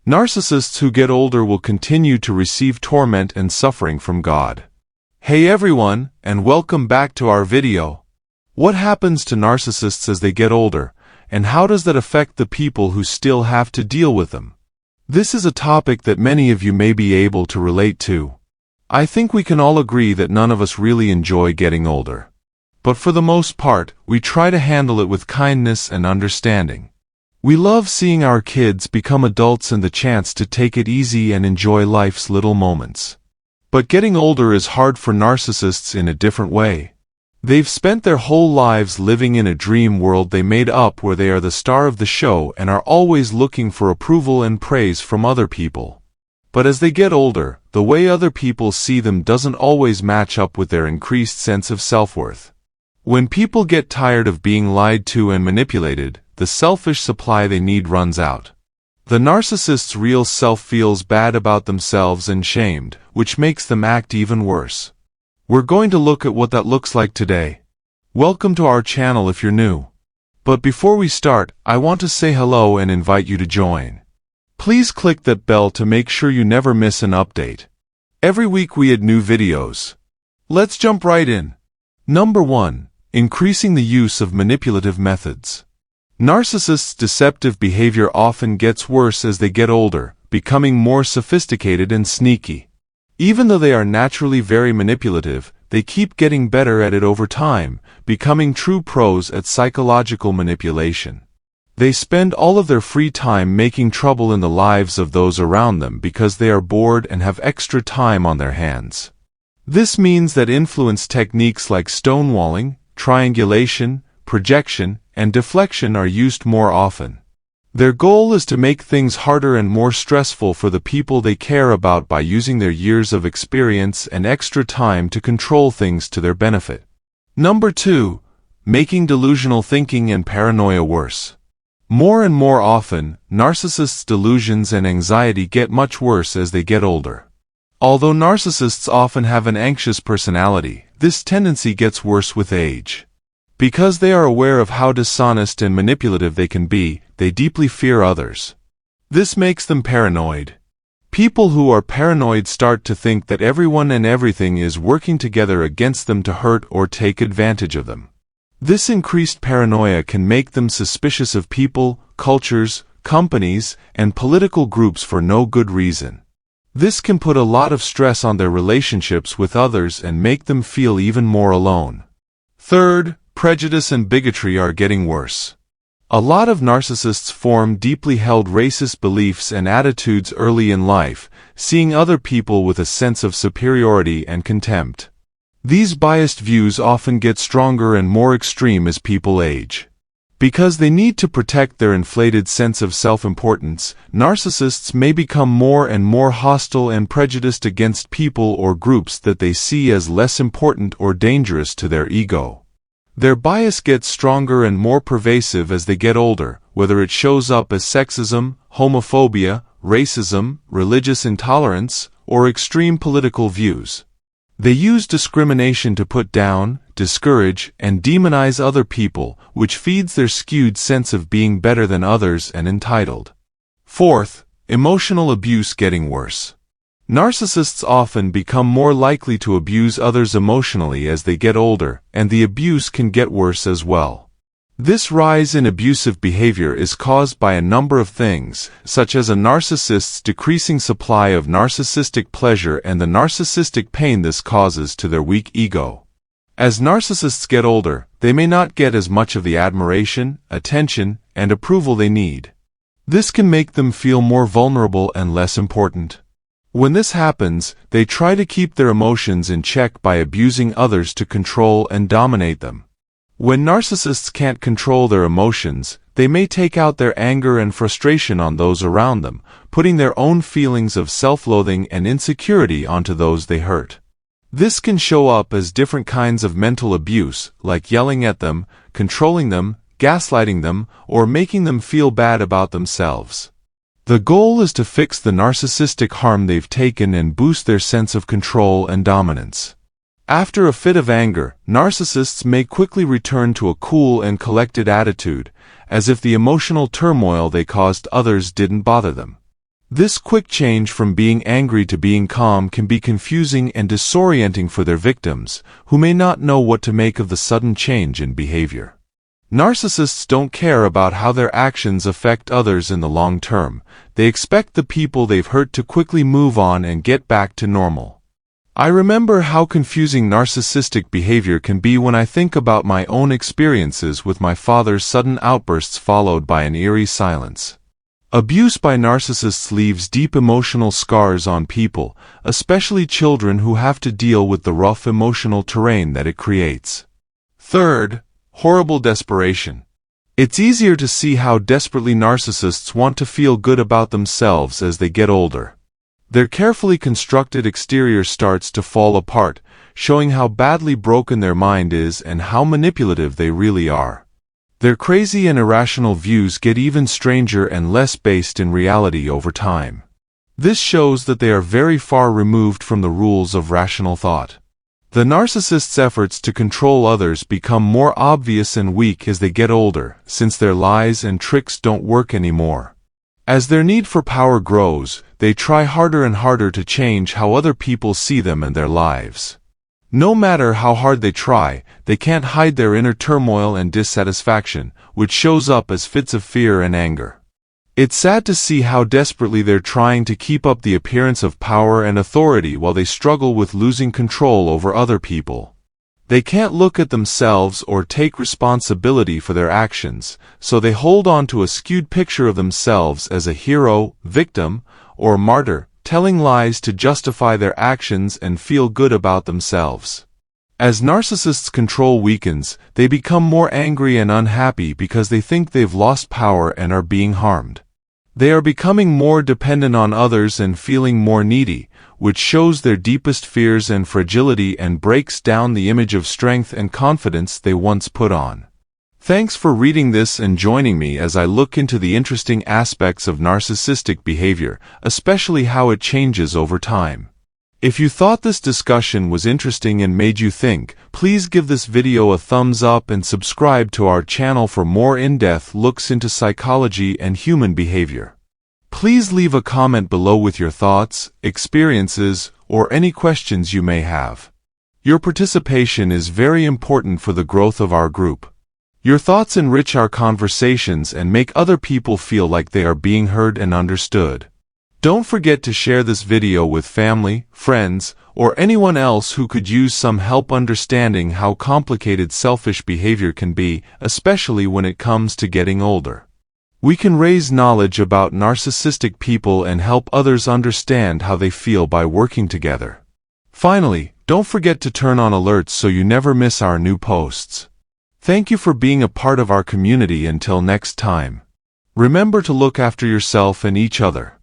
Narcissists who get older will continue to receive torment and suffering from God. Hey everyone, and welcome back to our video. What happens to narcissists as they get older, and how does that affect the people who still have to deal with them? This is a topic that many of you may be able to relate to. I think we can all agree that none of us really enjoy getting older. But for the most part, we try to handle it with kindness and understanding. We love seeing our kids become adults and the chance to take it easy and enjoy life's little moments. But getting older is hard for narcissists in a different way. They've spent their whole lives living in a dream world they made up where they are the star of the show and are always looking for approval and praise from other people. But as they get older, the way other people see them doesn't always match up with their increased sense of self-worth. When people get tired of being lied to and manipulated, the selfish supply they need runs out. The narcissist's real self feels bad about themselves and shamed, which makes them act even worse. We're going to look at what that looks like today. Welcome to our channel if you're new. But before we start, I want to say hello and invite you to join. Please click that bell to make sure you never miss an update. Every week we add new videos. Let's jump right in. Number 1. Increasing the use of manipulative methods. Narcissists' deceptive behavior often gets worse as they get older, becoming more sophisticated and sneaky. Even though they are naturally very manipulative, they keep getting better at it over time, becoming true pros at psychological manipulation. They spend all of their free time making trouble in the lives of those around them because they are bored and have extra time on their hands. This means that influence techniques like stonewalling, triangulation, projection, and deflection are used more often. Their goal is to make things harder and more stressful for the people they care about by using their years of experience and extra time to control things to their benefit. Number 2. Making delusional thinking and paranoia worse. More and more often, narcissists' delusions and anxiety get much worse as they get older. Although narcissists often have an anxious personality, this tendency gets worse with age. Because they are aware of how dishonest and manipulative they can be, they deeply fear others. This makes them paranoid. People who are paranoid start to think that everyone and everything is working together against them to hurt or take advantage of them. This increased paranoia can make them suspicious of people, cultures, companies, and political groups for no good reason. This can put a lot of stress on their relationships with others and make them feel even more alone. Third, prejudice and bigotry are getting worse. A lot of narcissists form deeply held racist beliefs and attitudes early in life, seeing other people with a sense of superiority and contempt. These biased views often get stronger and more extreme as people age. Because they need to protect their inflated sense of self-importance, narcissists may become more and more hostile and prejudiced against people or groups that they see as less important or dangerous to their ego. Their bias gets stronger and more pervasive as they get older, whether it shows up as sexism, homophobia, racism, religious intolerance, or extreme political views. They use discrimination to put down, discourage, and demonize other people, which feeds their skewed sense of being better than others and entitled. Fourth, emotional abuse getting worse. Narcissists often become more likely to abuse others emotionally as they get older, and the abuse can get worse as well. This rise in abusive behavior is caused by a number of things, such as a narcissist's decreasing supply of narcissistic pleasure and the narcissistic pain this causes to their weak ego. As narcissists get older, they may not get as much of the admiration, attention, and approval they need. This can make them feel more vulnerable and less important. When this happens, they try to keep their emotions in check by abusing others to control and dominate them. When narcissists can't control their emotions, they may take out their anger and frustration on those around them, putting their own feelings of self-loathing and insecurity onto those they hurt. This can show up as different kinds of mental abuse, like yelling at them, controlling them, gaslighting them, or making them feel bad about themselves. The goal is to fix the narcissistic harm they've taken and boost their sense of control and dominance. After a fit of anger, narcissists may quickly return to a cool and collected attitude, as if the emotional turmoil they caused others didn't bother them. This quick change from being angry to being calm can be confusing and disorienting for their victims, who may not know what to make of the sudden change in behavior. Narcissists don't care about how their actions affect others in the long term. They expect the people they've hurt to quickly move on and get back to normal. I remember how confusing narcissistic behavior can be when I think about my own experiences with my father's sudden outbursts followed by an eerie silence. Abuse by narcissists leaves deep emotional scars on people, especially children who have to deal with the rough emotional terrain that it creates. Third, horrible desperation. It's easier to see how desperately narcissists want to feel good about themselves as they get older. Their carefully constructed exterior starts to fall apart, showing how badly broken their mind is and how manipulative they really are. Their crazy and irrational views get even stranger and less based in reality over time. This shows that they are very far removed from the rules of rational thought. The narcissist's efforts to control others become more obvious and weak as they get older, since their lies and tricks don't work anymore. As their need for power grows, they try harder and harder to change how other people see them and their lives. No matter how hard they try, they can't hide their inner turmoil and dissatisfaction, which shows up as fits of fear and anger. It's sad to see how desperately they're trying to keep up the appearance of power and authority while they struggle with losing control over other people. They can't look at themselves or take responsibility for their actions, so they hold on to a skewed picture of themselves as a hero, victim, or martyr, telling lies to justify their actions and feel good about themselves. As narcissists' control weakens, they become more angry and unhappy because they think they've lost power and are being harmed. They are becoming more dependent on others and feeling more needy, which shows their deepest fears and fragility and breaks down the image of strength and confidence they once put on. Thanks for reading this and joining me as I look into the interesting aspects of narcissistic behavior, especially how it changes over time. If you thought this discussion was interesting and made you think, please give this video a thumbs up and subscribe to our channel for more in-depth looks into psychology and human behavior. Please leave a comment below with your thoughts, experiences, or any questions you may have. Your participation is very important for the growth of our group. Your thoughts enrich our conversations and make other people feel like they are being heard and understood. Don't forget to share this video with family, friends, or anyone else who could use some help understanding how complicated selfish behavior can be, especially when it comes to getting older. We can raise knowledge about narcissistic people and help others understand how they feel by working together. Finally, don't forget to turn on alerts so you never miss our new posts. Thank you for being a part of our community. Until next time. Remember to look after yourself and each other.